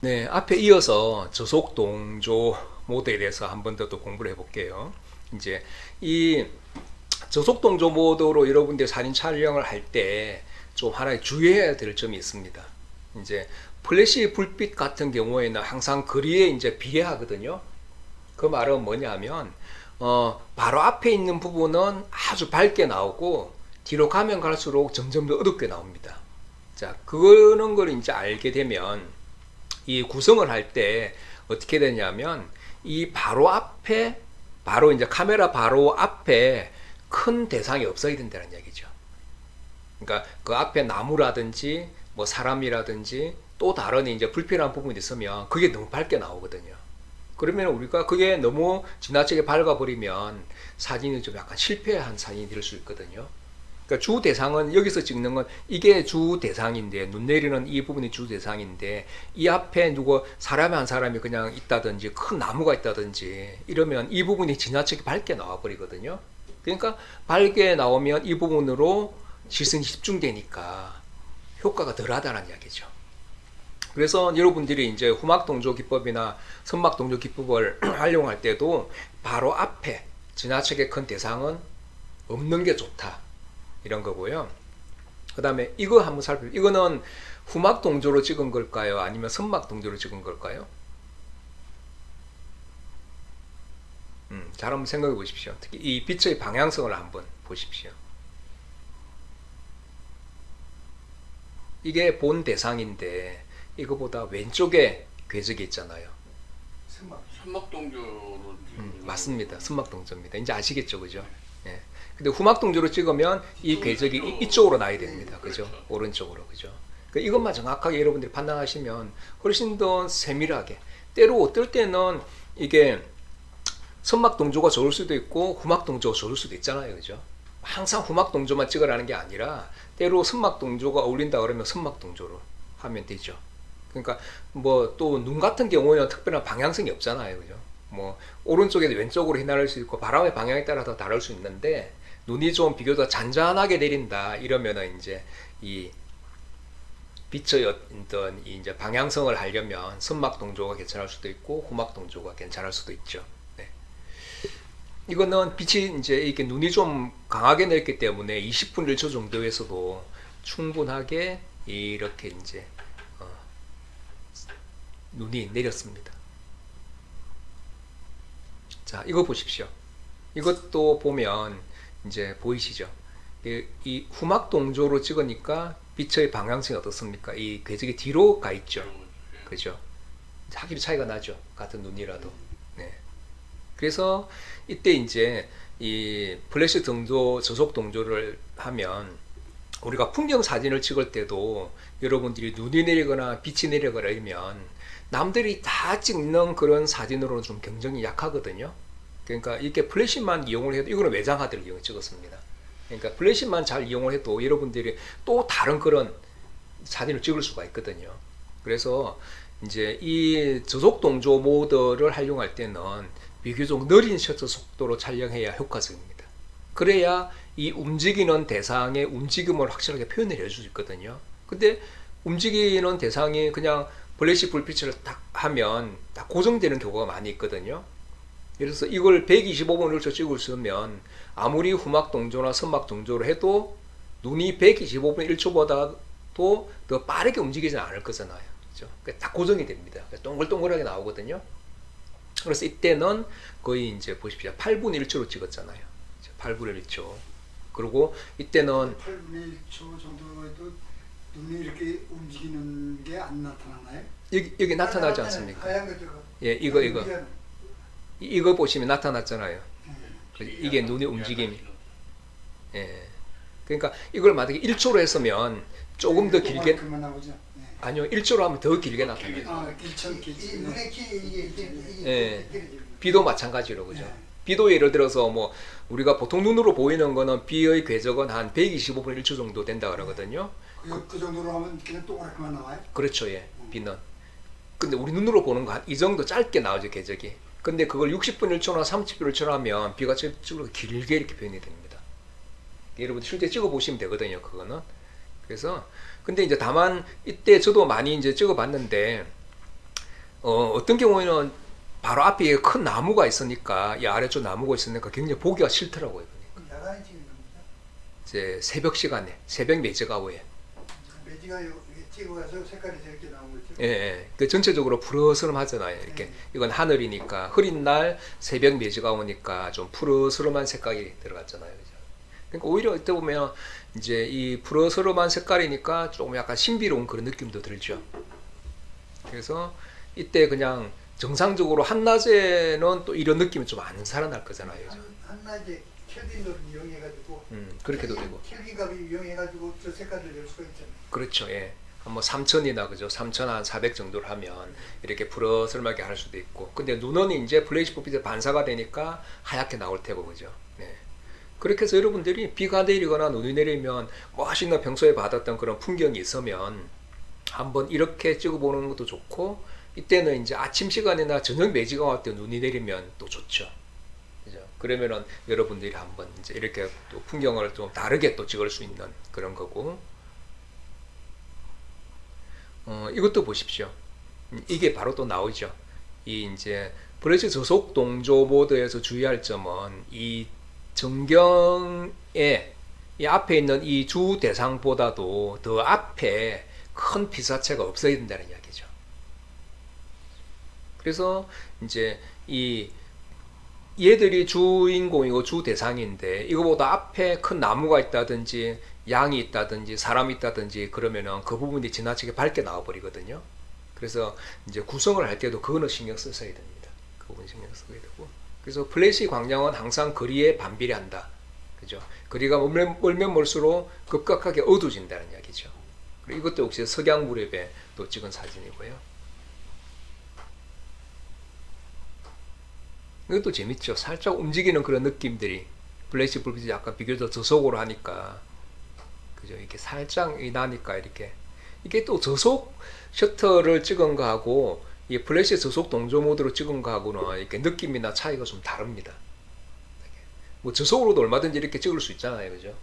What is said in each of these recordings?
네, 앞에 이어서 저속 동조 모드에 대해서 한 번 더 또 공부를 해볼게요. 이제 이 저속 동조 모드로 여러분들 사진 촬영을 할 때 좀 하나 주의해야 될 점이 있습니다. 이제 플래시 불빛 같은 경우에는 항상 거리에 이제 비례하거든요. 그 말은 뭐냐면 바로 앞에 있는 부분은 아주 밝게 나오고 뒤로 가면 갈수록 점점 더 어둡게 나옵니다. 자, 그거는 걸 이제 알게 되면 이 구성을 할 때 어떻게 되냐면 이 바로 앞에 바로 이제 카메라 바로 앞에 큰 대상이 없어야 된다는 얘기죠. 그러니까 그 앞에 나무라든지 뭐 사람이라든지 또 다른 이제 불필요한 부분이 있으면 그게 너무 밝게 나오거든요. 그러면 우리가 그게 너무 지나치게 밝아버리면 사진이 좀 약간 실패한 사진이 될 수 있거든요. 그러니까 주 대상은 여기서 찍는 건 이게 주 대상인데, 눈 내리는 이 부분이 주 대상인데, 이 앞에 누구 사람 한 사람이 그냥 있다든지 큰 나무가 있다든지 이러면 이 부분이 지나치게 밝게 나와 버리거든요. 그러니까 밝게 나오면 이 부분으로 시선이 집중되니까 효과가 덜하다는 이야기죠. 그래서 여러분들이 이제 후막 동조 기법이나 선막 동조 기법을 활용할 때도 바로 앞에 지나치게 큰 대상은 없는 게 좋다, 이런 거고요. 그 다음에 이거 한번 살펴볼게요. 이거는 후막 동조로 찍은 걸까요? 아니면 선막 동조로 찍은 걸까요? 잘 한번 생각해 보십시오. 특히 이 빛의 방향성을 한번 보십시오. 이게 본 대상인데 이거보다 왼쪽에 궤적이 있잖아요. 선막동조로 맞습니다. 선막 동조입니다. 이제 아시겠죠, 그죠? 예. 근데 후막 동조로 찍으면 이 궤적이 이쪽으로 나야 됩니다. 그죠? 오른쪽으로, 그죠? 그러니까 이것만 정확하게 여러분들이 판단하시면 훨씬 더 세밀하게, 때로 어떨 때는 이게 선막 동조가 좋을 수도 있고 후막 동조가 좋을 수도 있잖아요, 그죠? 항상 후막 동조만 찍으라는 게 아니라 때로 선막 동조가 어울린다 그러면 선막 동조로 하면 되죠. 그러니까 뭐 또 눈 같은 경우에는 특별한 방향성이 없잖아요, 그죠? 뭐 오른쪽에서 왼쪽으로 휘날릴 수 있고 바람의 방향에 따라서 다를 수 있는데, 눈이 좀 비교적 잔잔하게 내린다 이러면은 이제 이 빛의 어떤 이제 방향성을 하려면 선막 동조가 괜찮을 수도 있고 후막 동조가 괜찮을 수도 있죠. 네. 이거는 빛이 이제 이렇게 눈이 좀 강하게 내렸기 때문에 20분 1초 정도에서도 충분하게 이렇게 이제 어, 눈이 내렸습니다. 자, 이거 보십시오. 이것도 보면 이제 보이시죠? 이 후막 동조로 찍으니까 빛의 방향성이 어떻습니까? 이 궤적이 뒤로 가 있죠. 그죠? 확실히 차이가 나죠. 같은 눈이라도. 네. 그래서 이때 이제 이 플래시 동조, 저속 동조를 하면 우리가 풍경 사진을 찍을 때도 여러분들이 눈이 내리거나 빛이 내리거나 이러면 남들이 다 찍는 그런 사진으로는 좀 경쟁이 약하거든요. 그러니까 이렇게 플래시만 이용을 해도, 이거는 외장하드를 이용해 찍었습니다. 그러니까 플래시만 잘 이용을 해도 여러분들이 또 다른 그런 사진을 찍을 수가 있거든요. 그래서 이제 이 저속 동조 모드를 활용할 때는 비교적 느린 셔터 속도로 촬영해야 효과적입니다. 그래야 이 움직이는 대상의 움직임을 확실하게 표현을 해줄 수 있거든요. 근데 움직이는 대상이 그냥 플래시 불빛을 딱 하면 딱 고정되는 경우가 많이 있거든요. 그래서 이걸 125분을 찍을 수 있으면 아무리 후막 동조나 선막 동조를 해도 눈이 125분 1초보다도 더 빠르게 움직이지는 않을 거잖아요. 그렇죠? 딱 고정이 됩니다. 동글동글하게 나오거든요. 그래서 이때는 거의 이제 보십시오. 8분 1초로 찍었잖아요. 8분 1초. 그리고 이때는 8분의 1초 정도 해도 눈이 이렇게 움직이는 게 안 나타나나요? 여기 나타나지 않습니까? 하얀 것들가. 예, 이거 보시면 나타났잖아요. 이게 눈의 움직임이. 예. 그러니까 이걸 만약에 1초로 했으면 조금 더 길게, 그만 나오죠. 네. 아니요, 1초로 하면 더 길게 나타나요. 아, 길천 길치. 눈의 키 이게 예. 비도 마찬가지로, 그죠? 비도 예를 들어서 뭐 우리가 보통 눈으로 보이는 거는 비의 궤적은 한 125분 1초 정도 된다 그러거든요. 그 정도로 하면 그냥 동그랗게만 나와요? 그렇죠, 예. 비는. 근데 우리 눈으로 보는 거 이 정도 짧게 나오죠, 궤적이. 근데 그걸 60분 1초나 30분 1초나 하면 비가 cir로 길게 이렇게 표현이 됩니다. 여러분 실제 찍어 보시면 되거든요, 그거는. 그래서 근데 이제 다만 이때 저도 많이 이제 찍어 봤는데 어떤 경우에는 바로 앞에 큰 나무가 있으니까 이 아래쪽 나무가 있으니까 굉장히 보기가 싫더라고요. 보니까. 야간에 찍는 겁니다. 이제 새벽 시간에 새벽 매직아웃에 매지가 찍어가서 색깔이 저렇게 나온 거죠. 예, 예. 그 전체적으로 푸르스름하잖아요. 이렇게 이건 하늘이니까 흐린 날 새벽 매직아웃이니까 좀 푸르스름한 색깔이 들어갔잖아요. 그죠? 그러니까 오히려 이때 보면 이제 이 푸르스름한 색깔이니까 조금 약간 신비로운 그런 느낌도 들죠. 그래서 이때 그냥 정상적으로 한낮에는 또 이런 느낌이 좀 안 살아날 거잖아요. 그죠? 한낮에 켈빈을 이용해가지고 그렇게도 되고. 켈빈 값을 이용해가지고 저 색깔을 낼 수가 있잖아요. 그렇죠. 예. 한뭐 3,000이나 그죠. 3,400 정도를 하면 이렇게 푸르스름하게 할 수도 있고. 근데 눈은 이제 플래시 불빛에 반사가 되니까 하얗게 나올 테고 그죠. 네. 그렇게 해서 여러분들이 비가 내리거나 눈이 내리면 멋있는 평소에 받았던 그런 풍경이 있으면 한번 이렇게 찍어보는 것도 좋고, 이때는 이제 아침 시간이나 저녁 매지가 왔을 때 눈이 내리면 또 좋죠. 그죠? 그러면은 여러분들이 한번 이제 이렇게 또 풍경을 좀 다르게 또 찍을 수 있는 그런 거고. 이것도 보십시오. 이게 바로 또 나오죠. 이 이제 브레시 저속 동조 모드에서 주의할 점은 이 전경에 이 앞에 있는 이 주 대상보다도 더 앞에 큰 피사체가 없어야 된다는 이야기죠. 그래서 이제 이 얘들이 주인공이고 주 대상인데 이거보다 앞에 큰 나무가 있다든지 양이 있다든지 사람이 있다든지 그러면은 그 부분이 지나치게 밝게 나와 버리거든요. 그래서 이제 구성을 할 때도 그거는 신경 쓰셔야 됩니다. 그 부분 신경 써야 되고. 그래서 플래시 광량은 항상 거리에 반비례한다. 그죠? 거리가 멀면 멀수록 급격하게 어두워진다는 이야기죠. 그리고 이것도 역시 석양 무렵에 또 찍은 사진이고요. 이것도 재밌죠. 살짝 움직이는 그런 느낌들이 플래시 불빛이 약간 비교적 저속으로 하니까 그죠? 이렇게 살짝 나니까 이렇게 이게 또 저속 셔터를 찍은 거하고 이 플래시 저속 동조 모드로 찍은 거하고는 이렇게 느낌이나 차이가 좀 다릅니다. 뭐 저속으로도 얼마든지 이렇게 찍을 수 있잖아요, 그죠?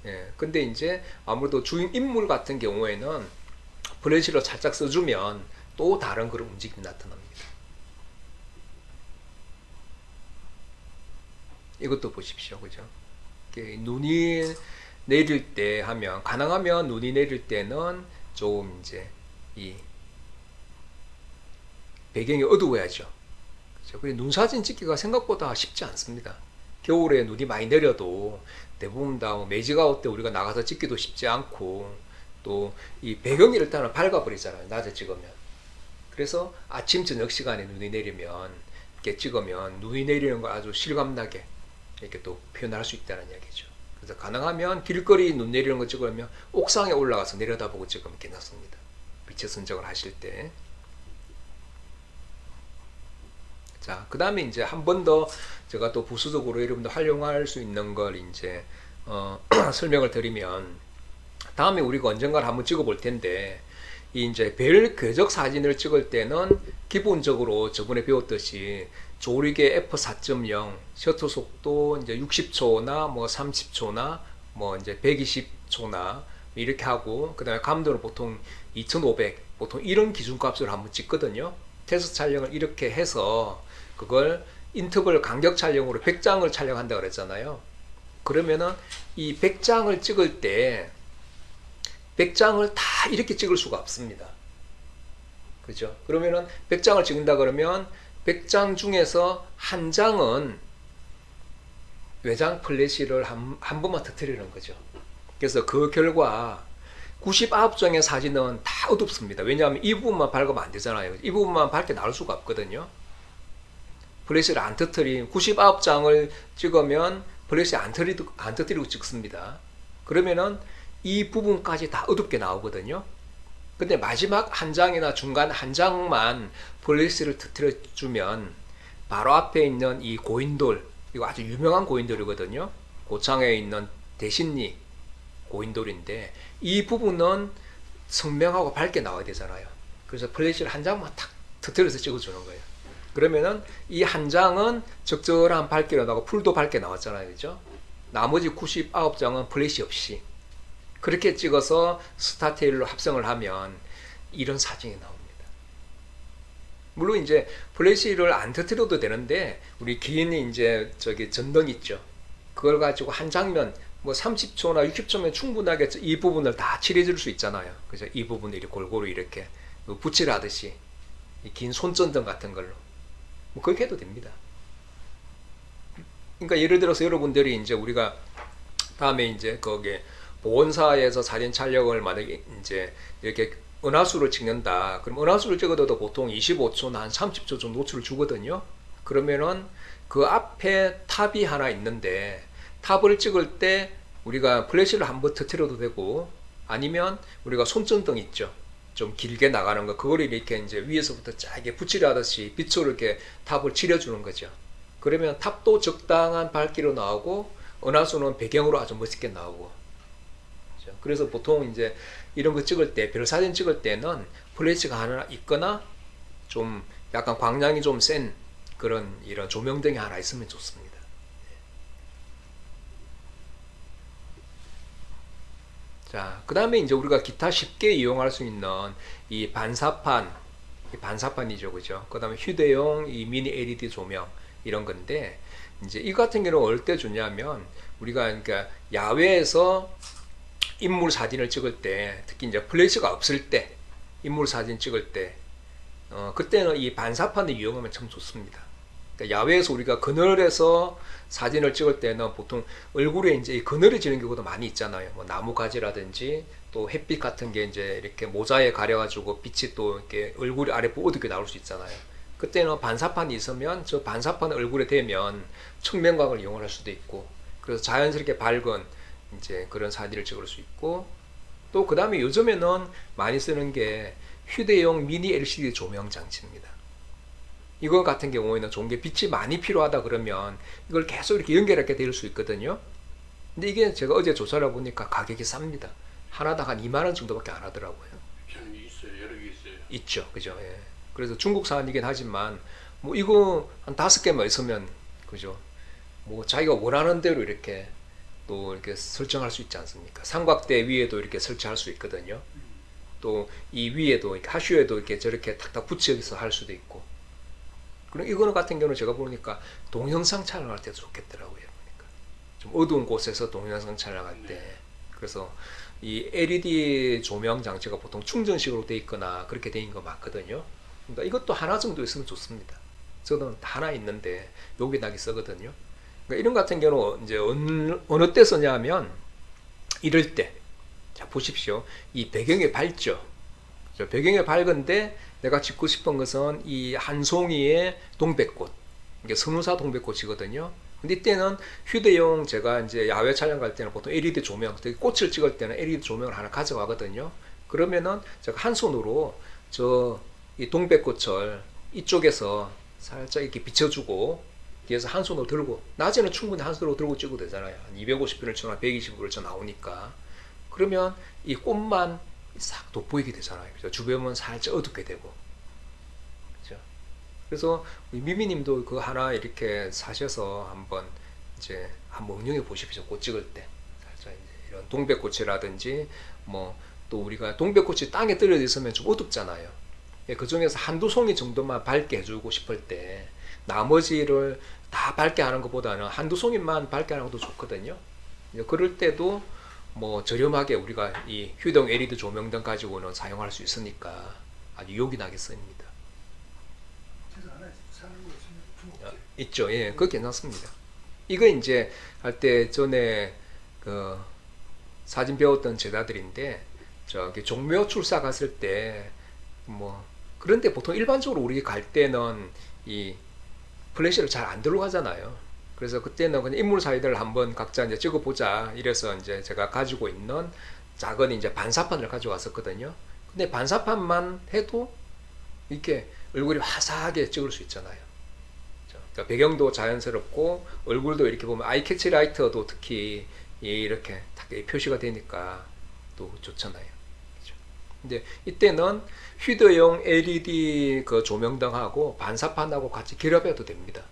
예. 근데 이제 아무래도 주인 인물 같은 경우에는 플래시를 살짝 써주면 또 다른 그런 움직임이 나타납니다. 이것도 보십시오, 그죠? 눈이 내릴 때 하면 가능하면 눈이 내릴 때는 조금 이제 이 배경이 어두워야죠. 그죠? 그리고 눈 사진 찍기가 생각보다 쉽지 않습니다. 겨울에 눈이 많이 내려도 대부분 다 매직아웃 때 우리가 나가서 찍기도 쉽지 않고 또 이 배경이 일단은 밝아버리잖아요. 낮에 찍으면. 그래서 아침 저녁 시간에 눈이 내리면 이렇게 찍으면 눈이 내리는 걸 아주 실감나게 이렇게 또 표현할 수 있다는 이야기죠. 그래서 가능하면 길거리 눈 내리는 거 찍으면 옥상에 올라가서 내려다보고 찍으면 괜찮습니다. 빛의 선정을 하실 때. 자, 그 다음에 이제 한 번 더 제가 또 부수적으로 여러분들 활용할 수 있는 걸 이제 설명을 드리면, 다음에 우리가 언젠가 한번 찍어 볼 텐데, 이 이제 별 궤적 사진을 찍을 때는 기본적으로 저번에 배웠듯이 조리개 f4.0 셔터 속도 이제 60초나 뭐 30초나 뭐 이제 120초나 이렇게 하고, 그 다음에 감도는 보통 2500 보통 이런 기준값으로 한번 찍거든요. 테스트 촬영을 이렇게 해서 그걸 인터벌 간격 촬영으로 100장을 촬영한다 그랬잖아요. 그러면은 이 100장을 찍을 때 100장을 다 이렇게 찍을 수가 없습니다. 그죠? 그러면은 100장을 찍는다 그러면 100장 중에서 한 장은 외장 플래시를 한 번만 터뜨리는 거죠. 그래서 그 결과 99장의 사진은 다 어둡습니다. 왜냐하면 이 부분만 밝으면 안 되잖아요. 이 부분만 밝게 나올 수가 없거든요. 플래시를 안 터뜨린 99장을 찍으면 플래시 안 터뜨리고 찍습니다. 그러면은 이 부분까지 다 어둡게 나오거든요. 근데 마지막 한 장이나 중간 한 장만 플래시를 터뜨려 주면 바로 앞에 있는 이 고인돌, 이거 아주 유명한 고인돌이거든요. 고창에 있는 대신리 고인돌인데 이 부분은 선명하고 밝게 나와야 되잖아요. 그래서 플래시를 한 장만 탁 터뜨려서 찍어주는 거예요. 그러면은 이 한 장은 적절한 밝기로 나오고 풀도 밝게 나왔잖아요. 그죠? 나머지 99장은 플래시 없이 그렇게 찍어서 스타테일로 합성을 하면 이런 사진이 나옵니다. 물론 이제 플래시를 안 터뜨려도 되는데 우리 긴 이제 저기 전등 있죠. 그걸 가지고 한 장면 뭐 30초나 60초면 충분하게 이 부분을 다 칠해줄 수 있잖아요. 그래서 이 부분을 이렇게 골고루 이렇게 붙이라듯이 이 긴 손전등 같은 걸로 뭐 그렇게 해도 됩니다. 그러니까 예를 들어서 여러분들이 이제 우리가 다음에 이제 거기 보건사에서 사진 촬영을 만약에 이제 이렇게 은하수를 찍는다. 그럼 은하수를 찍어도 보통 25초나 한 30초 정도 노출을 주거든요. 그러면은 그 앞에 탑이 하나 있는데 탑을 찍을 때 우리가 플래시를 한번 터트려도 되고 아니면 우리가 손전등 있죠. 좀 길게 나가는 거 그걸 이렇게 이제 위에서부터 짜게 붙이려 하듯이 빛으로 이렇게 탑을 칠해주는 거죠. 그러면 탑도 적당한 밝기로 나오고 은하수는 배경으로 아주 멋있게 나오고. 그래서 보통 이제 이런 거 찍을 때 별 사진 찍을 때는 플래시가 하나 있거나 좀 약간 광량이 좀 센 그런 이런 조명등이 하나 있으면 좋습니다. 자, 그 다음에 이제 우리가 기타 쉽게 이용할 수 있는 이 반사판이죠, 그죠? 그 다음에 휴대용 이 미니 LED 조명 이런 건데 이제 이 같은 경우는 어떨 때 좋냐면 우리가 그러니까 야외에서 인물 사진을 찍을 때 특히 이제 플래시가 없을 때 인물 사진 찍을 때 그때는 이 반사판을 이용하면 참 좋습니다. 그러니까 야외에서 우리가 그늘에서 사진을 찍을 때는 보통 얼굴에 이제 이 그늘이 지는 경우도 많이 있잖아요. 뭐 나무 가지라든지 또 햇빛 같은 게 이제 이렇게 모자에 가려가지고 빛이 또 이렇게 얼굴 아래 어둡게 나올 수 있잖아요. 그때는 반사판이 있으면 저 반사판 얼굴에 대면 측면광을 이용할 수도 있고 그래서 자연스럽게 밝은 이제 그런 사진을 찍을 수 있고 또 그 다음에 요즘에는 많이 쓰는 게 휴대용 미니 LCD 조명 장치입니다. 이거 같은 경우에는 좋은 게 빛이 많이 필요하다 그러면 이걸 계속 이렇게 연결하게 될 수 있거든요. 근데 이게 제가 어제 조사를 해보니까 가격이 쌉니다. 하나당 한 2만 원 정도밖에 안 하더라고요. 저는 있어요. 여러 개 있어요. 있죠, 그죠? 예. 그래서 중국산이긴 하지만 뭐 이거 한 5개만 있으면 그죠? 뭐 자기가 원하는 대로 이렇게 또 이렇게 설정할 수 있지 않습니까? 삼각대 위에도 이렇게 설치할 수 있거든요. 또 이 위에도 이렇게 하슈에도 이렇게 저렇게 탁탁 붙여서 할 수도 있고. 그럼 이거는 같은 경우는 제가 보니까 동영상 촬영할 때도 좋겠더라고요. 보니까 좀 어두운 곳에서 동영상 촬영할 때. 그래서 이 LED 조명 장치가 보통 충전식으로 돼 있거나 그렇게 돼 있는 거 많거든요. 그러니까 이것도 하나 정도 있으면 좋습니다. 저는 하나 있는데 여기다가 쓰거든요. 그러니까 이런 같은 경우는 이제 어느 때 쓰냐면 이럴 때. 자, 보십시오. 이 배경이 밝죠. 배경이 밝은데 내가 찍고 싶은 것은 이 한 송이의 동백꽃. 이게 선우사 동백꽃이거든요. 근데 이때는 휴대용 제가 이제 야외 촬영 갈 때는 보통 LED 조명, 특히 꽃을 찍을 때는 LED 조명을 하나 가져가거든요. 그러면은 제가 한 손으로 저 이 동백꽃을 이쪽에서 살짝 이렇게 비춰주고 뒤에서 한 손으로 들고 낮에는 충분히 한 손으로 들고 찍어도 되잖아요. 250분을 120분을 나오니까 그러면 이 꽃만 싹 돋보이게 되잖아요. 그죠? 주변은 살짝 어둡게 되고 그죠? 그래서 미미님도 그거 하나 이렇게 사셔서 한번 이제 한번 응용해 보십시오. 꽃 찍을 때 살짝 이제 이런 동백꽃이라든지 뭐 또 우리가 동백꽃이 땅에 떨어져 있으면 좀 어둡잖아요. 그 중에서 한두 송이 정도만 밝게 해주고 싶을 때 나머지를 다 밝게 하는 것보다는 한두 송이만 밝게 하는 것도 좋거든요. 그럴 때도 뭐 저렴하게 우리가 이 휴대용 LED 조명 등 가지고는 사용할 수 있으니까 아주 요긴하게 씁니다. 그래서 하나 사는 거 있으면 중국제. 있죠. 예, 그거 괜찮습니다. 이거 이제 할 때 전에 그 사진 배웠던 제자들인데 저기 종묘 출사 갔을 때 뭐 그런데 보통 일반적으로 우리 갈 때는 이 플래시를 잘 안 들고 가잖아요. 그래서 그때는 그냥 인물 사진을 한번 각자 이제 찍어보자 이래서 이제 제가 가지고 있는 작은 이제 반사판을 가져왔었거든요. 근데 반사판만 해도 이렇게 얼굴이 화사하게 찍을 수 있잖아요. 그러니까 배경도 자연스럽고 얼굴도 이렇게 보면 아이 캐치 라이터도 특히 이렇게 딱 표시가 되니까 또 좋잖아요. 그렇죠? 근데 이때는 휴대용 LED 그 조명등하고 반사판하고 같이 결합해도 됩니다.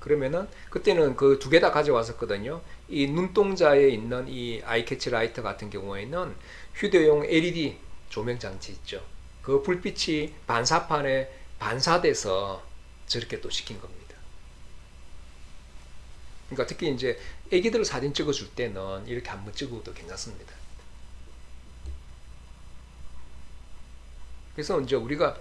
그러면은 그때는 그 두 개 다 가져왔었거든요. 이 눈동자에 있는 이 아이캐치 라이터 같은 경우에는 휴대용 LED 조명 장치 있죠. 그 불빛이 반사판에 반사돼서 저렇게 또 시킨 겁니다. 그러니까 특히 이제 애기들 사진 찍어줄 때는 이렇게 한번 찍어도 괜찮습니다. 그래서 이제 우리가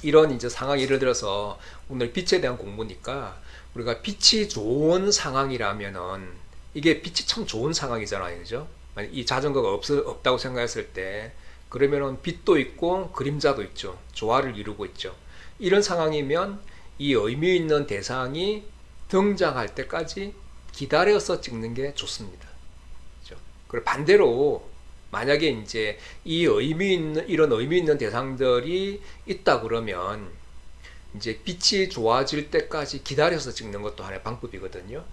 이런 이제 상황, 예를 들어서 오늘 빛에 대한 공부니까 우리가 빛이 좋은 상황이라면은 이게 빛이 참 좋은 상황이잖아요, 그죠? 만약 이 자전거가 없다고 생각했을 때 그러면은 빛도 있고 그림자도 있죠. 조화를 이루고 있죠. 이런 상황이면 이 의미 있는 대상이 등장할 때까지 기다려서 찍는 게 좋습니다. 그죠? 그리고 반대로 만약에 이제 이런 의미 있는 대상들이 있다 그러면 이제 빛이 좋아질 때까지 기다려서 찍는 것도 하나의 방법이거든요.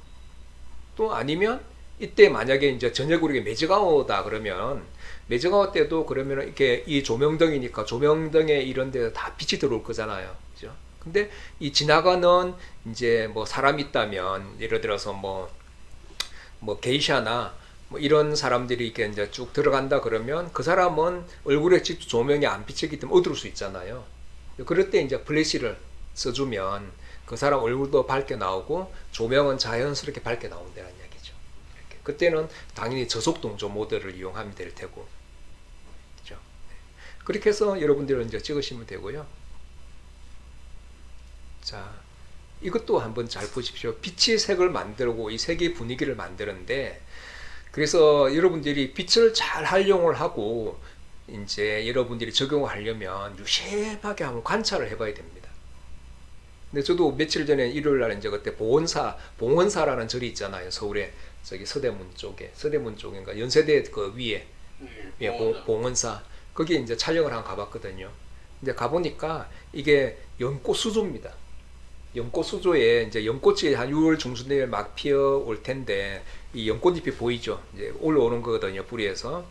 또 아니면 이때 만약에 이제 저녁으로 매직아웃다 그러면 매직아웃 때도 그러면 이렇게 이 조명등이니까 조명등에 이런 데 다 빛이 들어올 거잖아요. 그죠? 근데 이 지나가는 이제 뭐 사람이 있다면 예를 들어서 뭐 게이샤나 뭐 이런 사람들이 이렇게 이제 쭉 들어간다 그러면 그 사람은 얼굴에 직접 조명이 안 비치기 때문에 어두울 수 있잖아요. 그럴 때 이제 플래시를 써주면 그 사람 얼굴도 밝게 나오고 조명은 자연스럽게 밝게 나온다는 이야기죠. 이렇게. 그때는 당연히 저속동조 모드를 이용하면 될 테고, 그렇죠? 그렇게 해서 여러분들은 이제 찍으시면 되고요. 자, 이것도 한번 잘 보십시오. 빛이 색을 만들고 이 색의 분위기를 만드는데, 그래서 여러분들이 빛을 잘 활용을 하고 이제 여러분들이 적용을 하려면 유심하게 한번 관찰을 해봐야 됩니다. 근데 저도 며칠 전에 일요일 날 이제 그때 봉원사라는 절이 있잖아요. 서울에 저기 서대문 쪽인가 연세대 그 위에 네, 봉원사 거기 이제 촬영을 한번 가봤거든요. 근데 가보니까 이게 연꽃 수조입니다. 연꽃 수조에 이제 연꽃이 한 6월 중순 되면 막 피어 올 텐데 이 연꽃잎이 보이죠. 이제 올라오는 거거든요, 뿌리에서.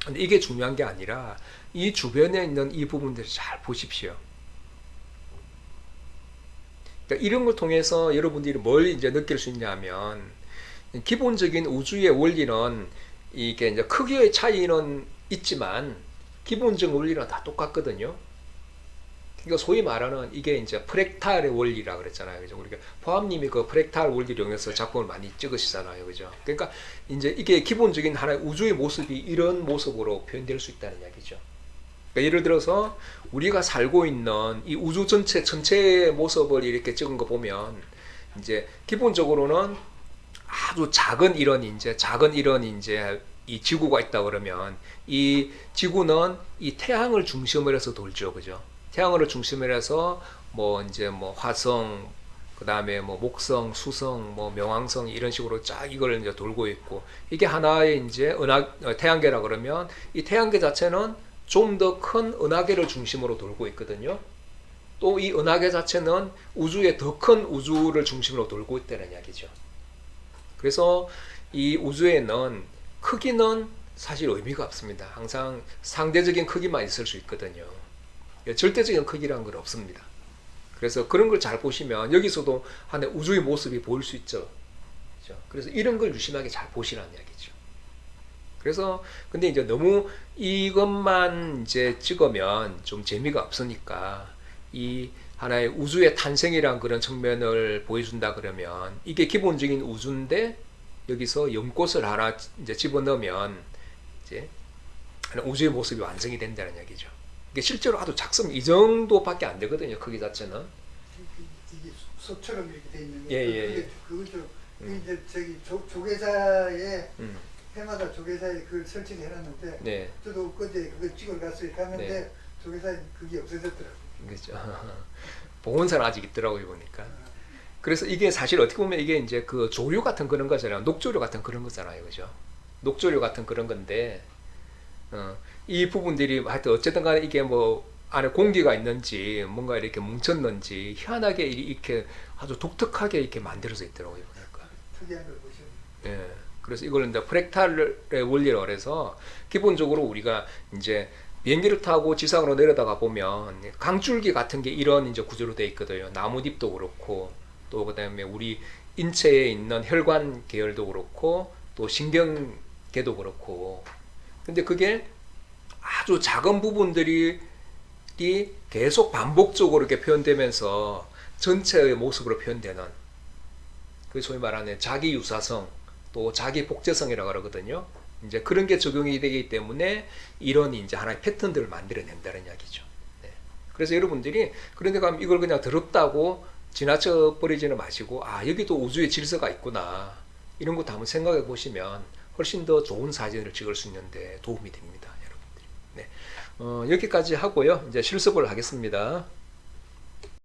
근데 이게 중요한 게 아니라 이 주변에 있는 이 부분들을 잘 보십시오. 그러니까 이런 걸 통해서 여러분들이 뭘 이제 느낄 수 있냐면 기본적인 우주의 원리는 이게 이제 크기의 차이는 있지만 기본적 원리는 다 똑같거든요. 그러니까 소위 말하는 이게 이제 프랙탈의 원리라 그랬잖아요. 그죠? 우리가 포함님이 그 프랙탈 원리를 이용해서 작품을 많이 찍으시잖아요. 그죠? 그러니까 이제 이게 기본적인 하나의 우주의 모습이 이런 모습으로 표현될 수 있다는 이야기죠. 그러니까 예를 들어서 우리가 살고 있는 이 우주 전체의 모습을 이렇게 찍은 거 보면 이제 기본적으로는 아주 작은 이런 이제 이 지구가 있다 그러면 이 지구는 이 태양을 중심으로 해서 돌죠. 그죠? 태양을 중심으로 해서 뭐 이제 뭐 화성, 그다음에 뭐 목성, 수성, 뭐 명왕성 이런 식으로 쫙 이걸 이제 돌고 있고 이게 하나의 이제 태양계라 그러면 이 태양계 자체는 좀 더 큰 은하계를 중심으로 돌고 있거든요. 또 이 은하계 자체는 우주의 더 큰 우주를 중심으로 돌고 있다는 이야기죠. 그래서 이 우주에는 크기는 사실 의미가 없습니다. 항상 상대적인 크기만 있을 수 있거든요. 절대적인 크기라는 건 없습니다. 그래서 그런 걸 잘 보시면 여기서도 하나의 우주의 모습이 보일 수 있죠. 그렇죠? 그래서 이런 걸 유심하게 잘 보시라는 이야기죠. 그래서 근데 이제 너무 이것만 이제 찍으면 좀 재미가 없으니까 이 하나의 우주의 탄생이란 그런 측면을 보여준다 그러면 이게 기본적인 우주인데 여기서 연꽃을 하나 이제 집어넣으면 이제 우주의 모습이 완성이 된다는 얘기죠. 이게 실제로 아주 작습니다. 이 정도밖에 안 되거든요. 크기 자체는. 이게 솥처럼 이렇게 돼 있는 거. 예. 그것도 이제 저기 조계사에 해마다 조계사에 그걸 설치를 해놨는데 네. 저도 그때 그거 찍으러 갔어요. 갔는데 네. 조계사에 그게 없어졌더라고요. 그렇죠. 봉원사는 아직 있더라고요 보니까. 그래서 이게 사실 어떻게 보면 이게 이제 그 조류 같은 그런 거잖아요. 녹조류 같은 그런 거잖아요, 그죠? 녹조류 같은 그런 건데. 이 부분들이 하여튼 어쨌든 간에 이게 뭐 안에 공기가 있는지 뭔가 이렇게 뭉쳤는지 희한하게 이렇게 아주 독특하게 이렇게 만들어져 있더라고요. 그러니까. 특이한 걸 보시면. 예. 그래서 이걸 이제 프랙탈의 원리라고 해서 기본적으로 우리가 이제 비행기를 타고 지상으로 내려다가 보면 강줄기 같은 게 이런 이제 구조로 되어 있거든요. 나뭇잎도 그렇고 또 그다음에 우리 인체에 있는 혈관 계열도 그렇고 또 신경계도 그렇고 근데 그게 아주 작은 부분들이 계속 반복적으로 이렇게 표현되면서 전체의 모습으로 표현되는 그 소위 말하는 자기 유사성 또 자기 복제성이라고 그러거든요. 이제 그런 게 적용이 되기 때문에 이런 이제 하나의 패턴들을 만들어낸다는 이야기죠. 네. 그래서 여러분들이 그런데 가면 이걸 그냥 더럽다고 지나쳐 버리지는 마시고 아 여기도 우주의 질서가 있구나 이런 것도 한번 생각해 보시면 훨씬 더 좋은 사진을 찍을 수 있는데 도움이 됩니다, 여러분들이. 네. 여기까지 하고요. 이제 실습을 하겠습니다.